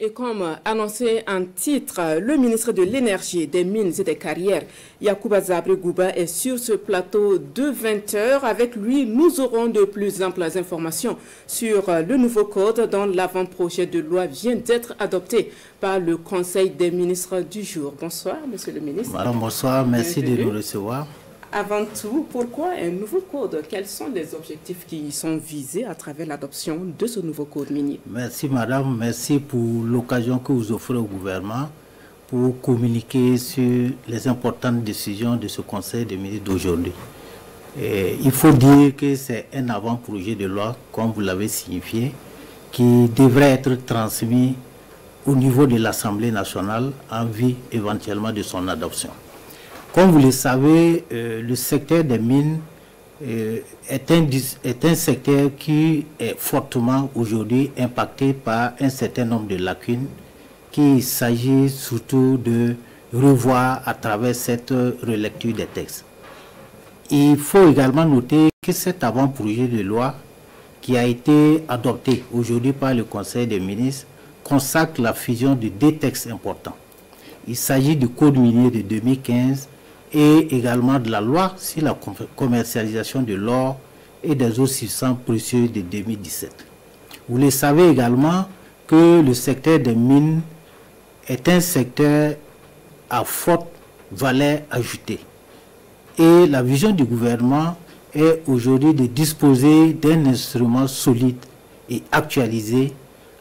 Et comme annoncé en titre, le ministre de l'Énergie, des Mines et des Carrières, Yacouba Zabre-Gouba, est sur ce plateau de 20h. Avec lui, nous aurons de plus amples informations sur le nouveau code dont l'avant-projet de loi vient d'être adopté par le Conseil des ministres du jour. Bonsoir, monsieur le ministre. Madame, bonsoir, merci de nous recevoir. Avant tout, pourquoi un nouveau code? Quels sont les objectifs qui sont visés à travers l'adoption de ce nouveau code minier? Merci madame, merci pour l'occasion que vous offrez au gouvernement pour communiquer sur les importantes décisions de ce Conseil des ministres d'aujourd'hui. Il faut dire que c'est un avant-projet de loi, comme vous l'avez signifié, qui devrait être transmis au niveau de l'Assemblée nationale en vue éventuellement de son adoption. Comme vous le savez, le secteur des mines est un secteur qui est fortement aujourd'hui impacté par un certain nombre de lacunes qu'il s'agit surtout de revoir à travers cette relecture des textes. Il faut également noter que cet avant-projet de loi qui a été adopté aujourd'hui par le Conseil des ministres consacre la fusion de deux textes importants. Il s'agit du Code minier de 2015 et également de la loi sur la commercialisation de l'or et des eaux substances précieuses de 2017. Vous le savez également que le secteur des mines est un secteur à forte valeur ajoutée. Et la vision du gouvernement est aujourd'hui de disposer d'un instrument solide et actualisé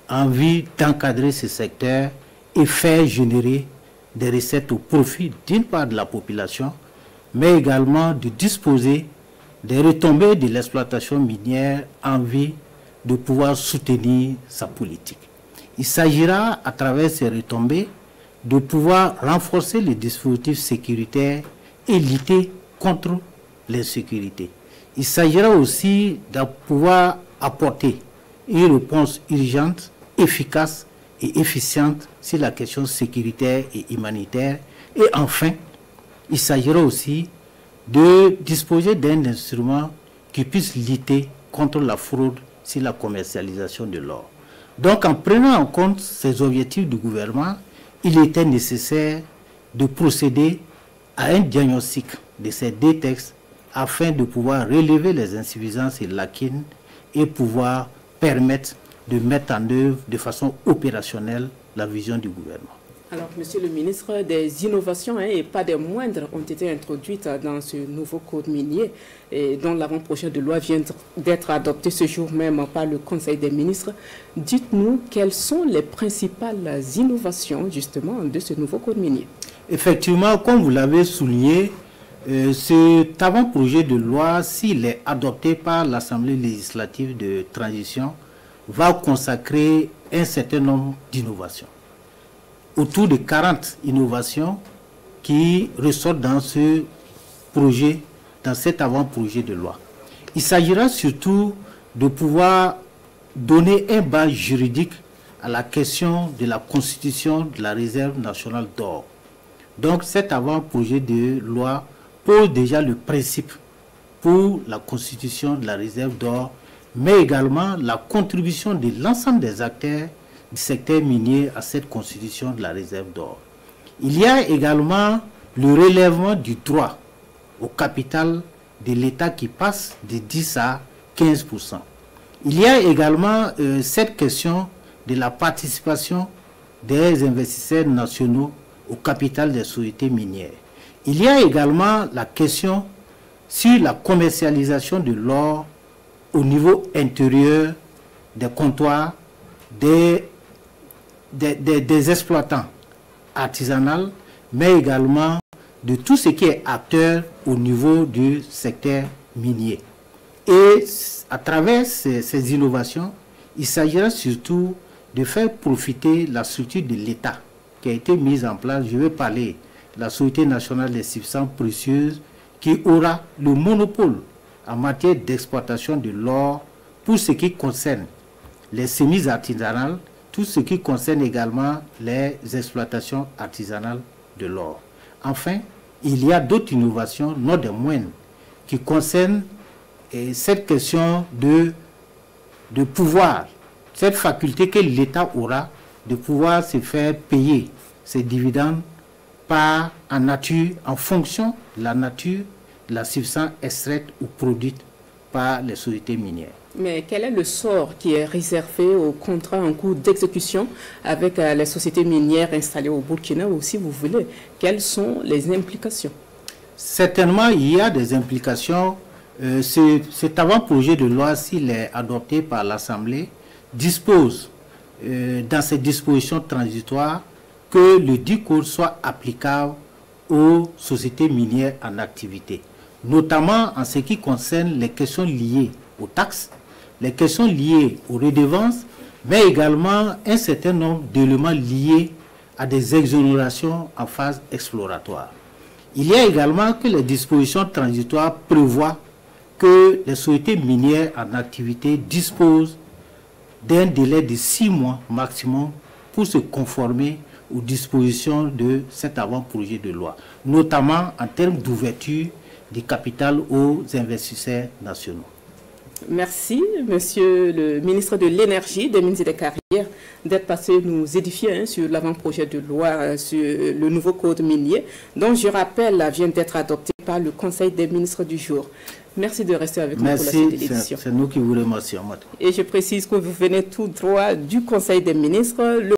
en vue d'encadrer ce secteur et faire générer des recettes au profit d'une part de la population, mais également de disposer des retombées de l'exploitation minière en vue de pouvoir soutenir sa politique. Il s'agira, à travers ces retombées, de pouvoir renforcer les dispositifs sécuritaires et lutter contre l'insécurité. Il s'agira aussi de pouvoir apporter une réponse urgente, efficace et efficiente sur la question sécuritaire et humanitaire. Et enfin, il s'agira aussi de disposer d'un instrument qui puisse lutter contre la fraude sur la commercialisation de l'or. Donc, en prenant en compte ces objectifs du gouvernement, il était nécessaire de procéder à un diagnostic de ces deux textes afin de pouvoir relever les insuffisances et lacunes et pouvoir permettre de mettre en œuvre de façon opérationnelle la vision du gouvernement. Alors, monsieur le ministre, des innovations et pas des moindres ont été introduites dans ce nouveau code minier et dont l'avant-projet de loi vient d'être adopté ce jour même par le Conseil des ministres. Dites-nous quelles sont les principales innovations justement de ce nouveau code minier. Effectivement, comme vous l'avez souligné, cet avant-projet de loi, s'il est adopté par l'Assemblée législative de transition, va consacrer un certain nombre d'innovations. Autour de 40 innovations qui ressortent dans ce projet, dans cet avant-projet de loi. Il s'agira surtout de pouvoir donner un base juridique à la question de la constitution de la réserve nationale d'or. Donc cet avant-projet de loi pose déjà le principe pour la constitution de la réserve d'or, mais également la contribution de l'ensemble des acteurs du secteur minier à cette constitution de la réserve d'or. Il y a également le relèvement du droit au capital de l'État qui passe de 10 à 15%. Il y a également cette question de la participation des investisseurs nationaux au capital des sociétés minières. Il y a également la question sur la commercialisation de l'or au niveau intérieur des comptoirs, des exploitants artisanaux, mais également de tout ce qui est acteur au niveau du secteur minier. Et à travers ces innovations, il s'agira surtout de faire profiter la structure de l'État qui a été mise en place. Je vais parler de la Société nationale des substances précieuses qui aura le monopole en matière d'exploitation de l'or pour ce qui concerne les semis artisanales, tout ce qui concerne également les exploitations artisanales de l'or. Enfin, il y a d'autres innovations, non des moindres, qui concernent cette question de pouvoir, cette faculté que l'État aura de pouvoir se faire payer ces dividendes en nature, en fonction de la nature de la substance extraite ou produite par les sociétés minières. Mais quel est le sort qui est réservé aux contrats en cours d'exécution avec les sociétés minières installées au Burkina, ou si vous voulez, quelles sont les implications? Certainement, il y a des implications. Cet avant-projet de loi, s'il est adopté par l'Assemblée, dispose dans ses dispositions transitoires que le dit code soit applicable aux sociétés minières en activité, notamment en ce qui concerne les questions liées aux taxes, les questions liées aux redevances, mais également un certain nombre d'éléments liés à des exonérations en phase exploratoire. Il y a également que les dispositions transitoires prévoient que les sociétés minières en activité disposent d'un délai de 6 mois maximum pour se conformer aux dispositions de cet avant-projet de loi, notamment en termes d'ouverture du capital aux investisseurs nationaux. Merci, monsieur le ministre de l'Énergie, des Mines et des Carrières, d'être passé nous édifier sur l'avant-projet de loi sur le nouveau code minier, dont je rappelle vient d'être adopté par le Conseil des ministres du jour. Merci de rester avec nous pour la suite de l'édition. C'est nous qui vous remercions. Et je précise que vous venez tout droit du Conseil des ministres.